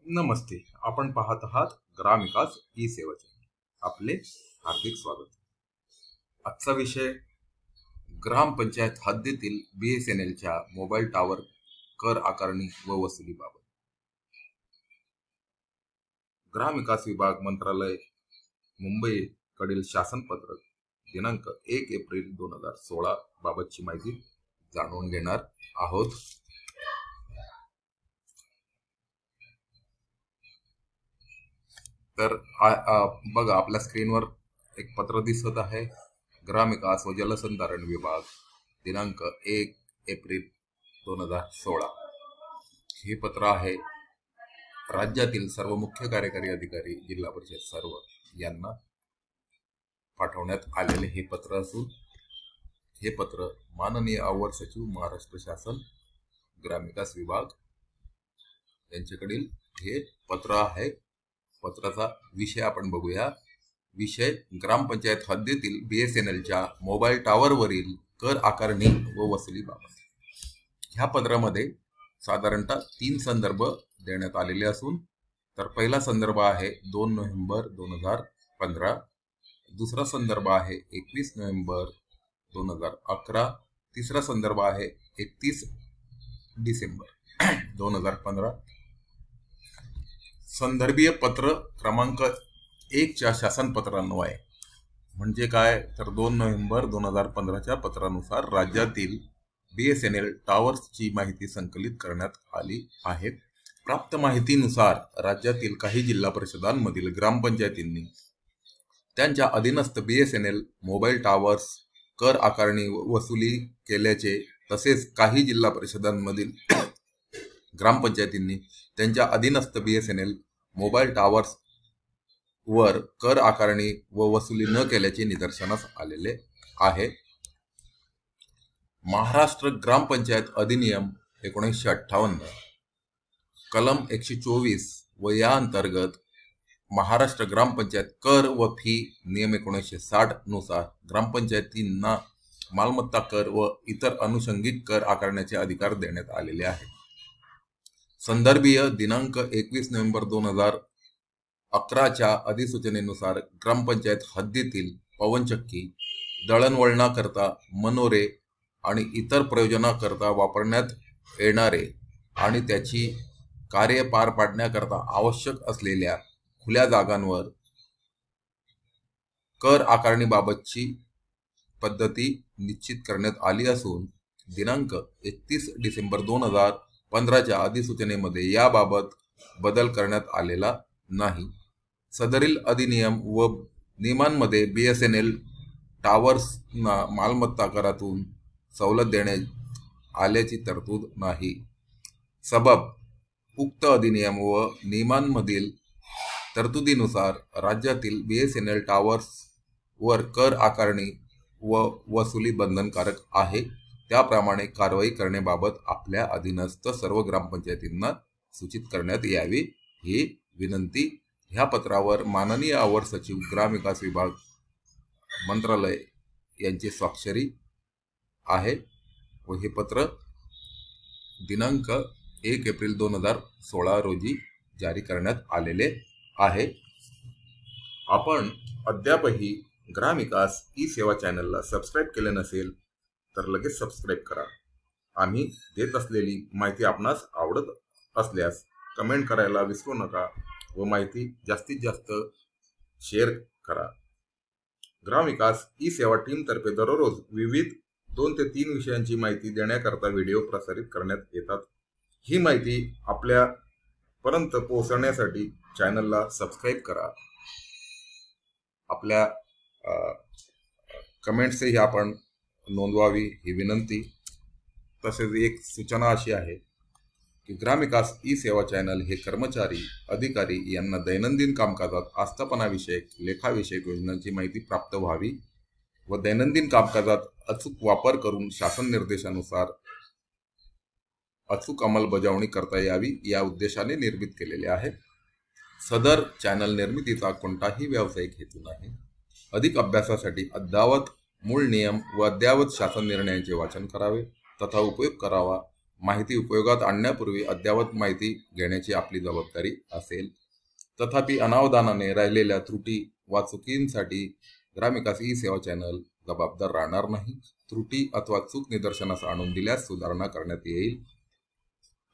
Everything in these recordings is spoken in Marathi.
नमस्ते. आपण पाहत आहात ग्रामविकास ई सेवा चॅनल. आपले हार्दिक स्वागत. आजचा विषय ग्रामपंचायत हद्दीतील BSNLच्या मोबाईल टावर कर आकारणी व वसुलीबाबत. ग्रामविकास विभाग मंत्रालय मुंबई कडील शासनपत्र दिनांक 1 एप्रिल 2016 बाबतची माहिती जाणून घेणार आहोत. तर बघा, आपल्या स्क्रीनवर एक पत्र दिसत आहे. ग्रामविकास व जलसंधारण विभाग दिनांक 1 एप्रिल 2016 हे पत्र आहे. राज्यातील सर्व मुख्य कार्यकारी अधिकारी, जिल्हा परिषद सर्व यांना पाठवण्यात आलेले हे पत्र असून हे पत्र माननीय अवर सचिव महाराष्ट्र शासन ग्रामविकास विभाग यांच्याकडील हे पत्र आहे. पत्राचा विषय आपण बघूया. विषय ग्रामपंचायत हद्दीतील BSNLच्या मोबाईल टावरवरील कर आकारणी व वसुलीबाबत. ह्या पत्रामध्ये साधारणतः 3 संदर्भ देण्यात आलेले असून तर पहिला संदर्भ आहे 2 नोव्हेंबर 2015, दुसरा संदर्भ आहे 21 नोव्हेंबर 2011, तिसरा संदर्भ आहे 31 डिसेंबर 2015. संदर्भीय पत्र क्रमांक 1च्या शासनपत्रान्वये म्हणजे काय तर 2 नोव्हेंबर 2015च्या पत्रानुसार राज्यातील BSNL टावर्सची माहिती संकलित करण्यात आली आहे. प्राप्त माहितीनुसार राज्यातील काही जिल्हा परिषदांमधील ग्रामपंचायतींनी त्यांच्या अधीनस्थ BSNL मोबाईल टावर्स कर आकारणी वसुली केल्याचे, तसेच काही जिल्हा परिषदांमधील ग्रामपंचायतींनी त्यांच्या अधीनस्थ BSNL मोबाईल टावर्स वर कर आकारणी व वसुली न केल्याचे निदर्शनास आलेले आहे. महाराष्ट्र ग्रामपंचायत अधिनियम 1958 कलम 124 व या अंतर्गत महाराष्ट्र ग्रामपंचायत कर व फी नियम 1960 नुसार ग्रामपंचायतींना मालमत्ता कर व इतर अनुषंगिक कर आकारण्याचे अधिकार देण्यात आलेले आहे. संदर्भीय दिनांक 21 नोव्हेंबर 2011च्या अधिसूचनेनुसार ग्रामपंचायत हद्दीतील पवनचक्की, दळणवळणाकरता मनोरे आणि इतर प्रयोजनाकरता वापरण्यात येणारे आणि त्याची कार्य पार पाडण्याकरता आवश्यक असलेल्या खुल्या जागांवर कर आकारणीबाबतची पद्धती निश्चित करण्यात आली असून दिनांक 31 डिसेंबर 2015च्या अधिसूचनेमध्ये याबाबत बदल करण्यात आलेला नाही. सदरील अधिनियम व नियमांमध्ये BSNL टावर्सना मालमत्ता करातून सवलत देण्यात आल्याची तरतूद नाही. सबब उक्त अधिनियम व नियमांमधील तरतुदीनुसार राज्यातील BSNL टावर्स वर कर आकारणी व वसुली बंधनकारक आहे. त्याप्रमाणे कारवाई करण्याबाबत आपल्या अधीनस्थ सर्व ग्रामपंचायतींना सूचित करण्यात यावी ही विनंती. ह्या पत्रावर माननीय अवर सचिव ग्रामविकास विभाग मंत्रालय यांची स्वाक्षरी आहे व हे पत्र दिनांक 1 एप्रिल 2016 रोजी जारी करण्यात आलेले आहे. आपण अद्यापही ग्रामविकास ई सेवा चॅनलला सबस्क्राईब केले नसेल तर लगेच सबस्क्राईब करा. आम्ही देत असलेली माहिती आपणास आवडत असल्यास कमेंट करायला विसरू नका व माहिती जास्तीत जास्त शेअर करा. ग्रामविकास ई सेवा टीमतर्फे दररोज विविध 2 ते 3 विषयांची माहिती देण्याकरता व्हिडिओ प्रसारित करण्यात येतात. ही माहिती आपल्यापर्यंत पोहोचवण्यासाठी चॅनलला सबस्क्राईब करा. आपल्या कमेंट्सही आपण नोंदवावी ही विनंती. तसेच एक सूचना अशी आहे की ग्रामविकास ई सेवा चॅनल हे कर्मचारी, अधिकारी यांना दैनंदिन कामकाजात आस्थापनाविषयक, लेखाविषयक योजनांची माहिती प्राप्त व्हावी व दैनंदिन कामकाजात अचूक वापर करून शासन निर्देशानुसार अचूक अंमलबजावणी करता यावी या उद्देशाने निर्मित केलेले आहे. सदर चॅनल निर्मितीचा कोणताही व्यावसायिक हेतू नाही. अधिक अभ्यासासाठी अद्ययावत मूळ नियम व अद्ययावत शासन निर्णयांचे वाचन करावे तथा उपयोग करावा माहिती उपयोगात आणण्यापूर्वी अद्ययावत माहिती घेण्याची आपली जबाबदारी असेल. तथापि अनावधानाने राहिलेल्या त्रुटी वा चुकींसाठी ग्रामविकास ई सेवा चॅनल जबाबदार राहणार नाही. त्रुटी अथवा चूक निदर्शनास आणून दिल्यास सुधारणा करण्यात येईल.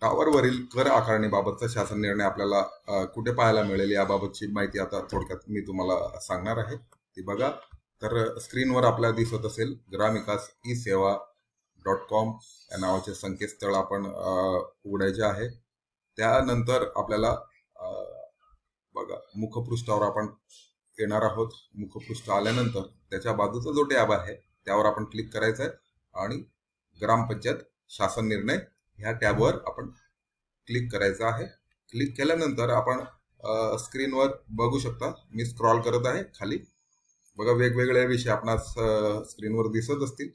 टॉवरवरील कर आकारणीबाबतचा शासन निर्णय आपल्याला कुठे पाहायला मिळेल याबाबतची माहिती आता थोडक्यात मी तुम्हाला सांगणार आहे, ती बघा. तर स्क्रीनवर आपल्याला दिसत असेल ग्रामविकास ई सेवा .com या नावाचे संकेतस्थळ आपण उघडायचे आहे. त्यानंतर आपल्याला बघा मुखपृष्ठावर आपण येणार आहोत. मुखपृष्ठ आल्यानंतर त्याच्या बाजूचा जो टॅब आहे त्यावर आपण क्लिक करायचं आहे आणि ग्रामपंचायत शासन निर्णय ह्या टॅबवर आपण क्लिक करायचं आहे. क्लिक केल्यानंतर आपण स्क्रीनवर बघू शकता, मी स्क्रॉल करत आहे खाली. बघा वेगवेगळे विषय आपणास स्क्रीनवर दिसत असतील,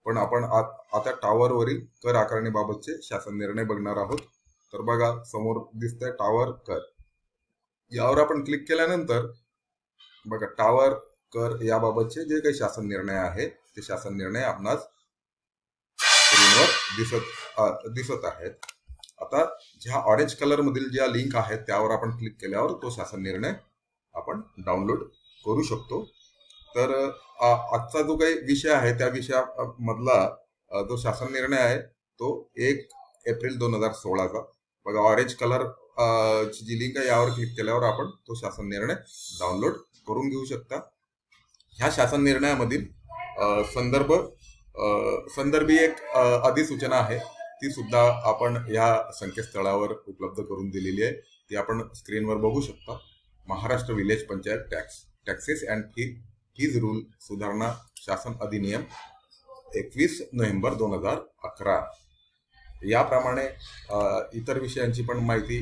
पण आपण आता टॉवरवरील कर आकारणीबाबतचे शासन निर्णय बघणार आहोत. तर बघा समोर दिसतंय टॉवर कर, यावर आपण क्लिक केल्यानंतर बघा टॉवर कर याबाबतचे जे काही शासन निर्णय आहे ते शासन निर्णय आपणास स्क्रीनवर दिसत आहेत. आता ज्या ऑरेंज कलर मधील ज्या लिंक आहेत त्यावर आपण क्लिक केल्यावर तो शासन निर्णय आपण डाउनलोड करू शकतो. तर आजचा जो काही विषय आहे त्या विषयामधला जो शासन निर्णय आहे तो 1 एप्रिल 2016चा. बघा ऑरेंज कलर ची जी लिंक आहे यावर क्लिक केल्यावर आपण तो शासन निर्णय डाउनलोड करून घेऊ शकता. ह्या शासन निर्णयामधील संदर्भी एक अधिसूचना आहे, ती सुद्धा आपण ह्या संकेतस्थळावर उपलब्ध करून दिलेली आहे. ती आपण स्क्रीनवर बघू शकता. Maharashtra village panchayat taxes and fees rule सुधारणा शासन अधिनियम 21 नोव्हेंबर 2011. याप्रमाणे इतर विषयांची पण माहिती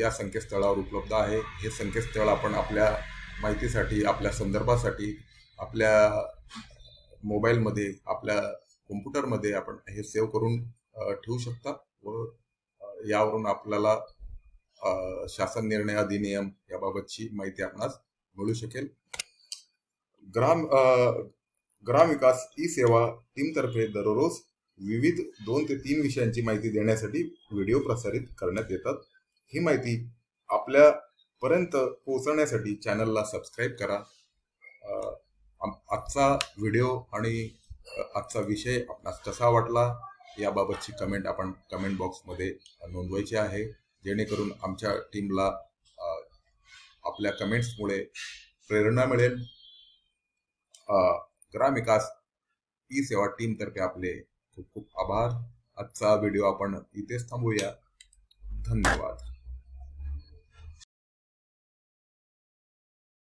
या संकेतस्थळावर उपलब्ध आहे. हे संकेतस्थळ आपण आपल्या माहितीसाठी, आपल्या संदर्भासाठी आपल्या मोबाईलमध्ये, आपल्या कॉम्प्युटरमध्ये आपण हे सेव्ह करून ठेवू शकता व यावरून आपल्याला शासन निर्णय अधिनियम याबाबतची माहिती आपणास मिळू शकेल. ग्रामविकास ई सेवा टीमतर्फे दररोज विविध 2 ते 3 विषयांची माहिती देण्यासाठी व्हिडिओ प्रसारित करण्यात येतात. ही माहिती आपल्यापर्यंत पोहोचवण्यासाठी चॅनलला सबस्क्राईब करा. आजचा व्हिडिओ आणि आजचा विषय आपणास कसा वाटला याबाबतची कमेंट आपण कमेंट बॉक्समध्ये नोंदवायची आहे, जेणेकरून आमच्या टीमला आपल्या कमेंट्समुळे प्रेरणा मिळेल. ग्रामविकास ई सेवा टीमतर्फे आपले खूप खूप आभार. आजचा व्हिडिओ आपण इथेच थांबवूया. धन्यवाद.